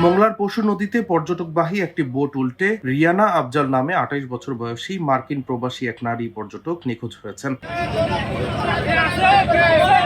মংলার পশু নদীতে পর্যটকবাহী একটি বোট উল্টে রিয়ানা আফজাল নামে ২৮ বছর বয়সী মার্কিন প্রবাসী এক নারী পর্যটক নিখোঁজ হয়েছেন।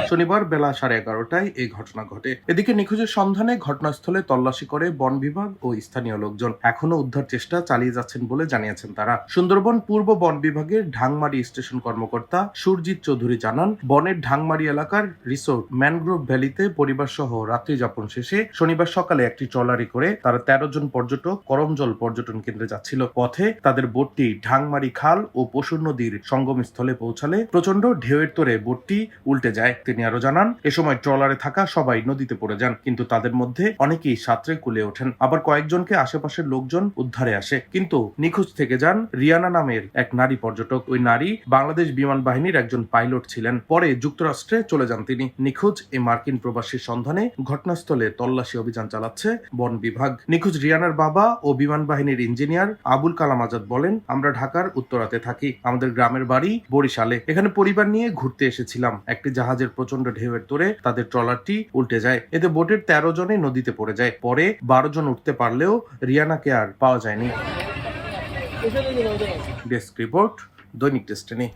শনিবার বেলা 11:30টায় এই ঘটনা ঘটে। এদিকে নিখোঁজের সন্ধানে ঘটনাস্থলে তল্লাশি করে বন বিভাগ ও স্থানীয় লোকজন এখনো উদ্ধার চেষ্টা চালিয়ে যাচ্ছেন বলে জানিয়েছেন তারা। সুন্দরবন পূর্ব বন বিভাগের ঢাংমারি স্টেশন কর্মকর্তা সুরজিৎ চৌধুরী জানান, বনের ঢাংমারি এলাকার রিসোর্ট ম্যানগ্রোভ ভ্যালিতে পরিবার সহ রাত্রি যাপন শেষে শনিবার সকালে একটি ট্রলারে করে তারা ১৩ জন পর্যটক করমজল পর্যটন কেন্দ্রে যাচ্ছিল। পথে তাদের বোটটি ঢাংমারি খাল ও পশুর নদীর সঙ্গমস্থলে পৌঁছালে প্রচন্ড ঢেউয়ের তোড়ে বোটটি উল্টে যায়। তিনি আরো জানান, এ সময় ট্রলারে থাকা সবাই নদীতে পড়ে যান, কিন্তু তাদের মধ্যে অনেকেই সাঁতরে কুলে ওঠেন। আবার কয়েকজনকে আশেপাশের লোকজন উদ্ধারে আসে, কিন্তু নিখোঁজ থেকে যান রিয়ানা নামের এক নারী পর্যটক। ওই নারী বাংলাদেশ বিমান বাহিনীর একজন পাইলট ছিলেন। পরে যুক্তরাষ্ট্রে চলে যান তিনি। নিখোঁজ এই মার্কিন প্রবাসীর সন্ধানে ঘটনাস্থলে তল্লাশি অভিযান চালাচ্ছে বন বিভাগ। নিখোঁজ রিয়ানার বাবা ও বিমান বাহিনীর ইঞ্জিনিয়ার আবুল কালাম আজাদ বলেন, আমরা ঢাকার উত্তরাতে থাকি, আমাদের গ্রামের বাড়ি বরিশালে। এখানে পরিবার নিয়ে ঘুরতে এসেছিলাম। একটি জাহাজের প্রচন্ড ঢেউয়ের তোড়ে তাদের ট্রলারটি উল্টে যায়। এতে বোটের ১৩ জনই নদীতে পড়ে যায়। পরে ১২ জন উঠতে পারলেও রিয়ানাকে আর পাওয়া যায়নি। ডেস্ক রিপোর্ট, দৈনিক ডেস্টিনি।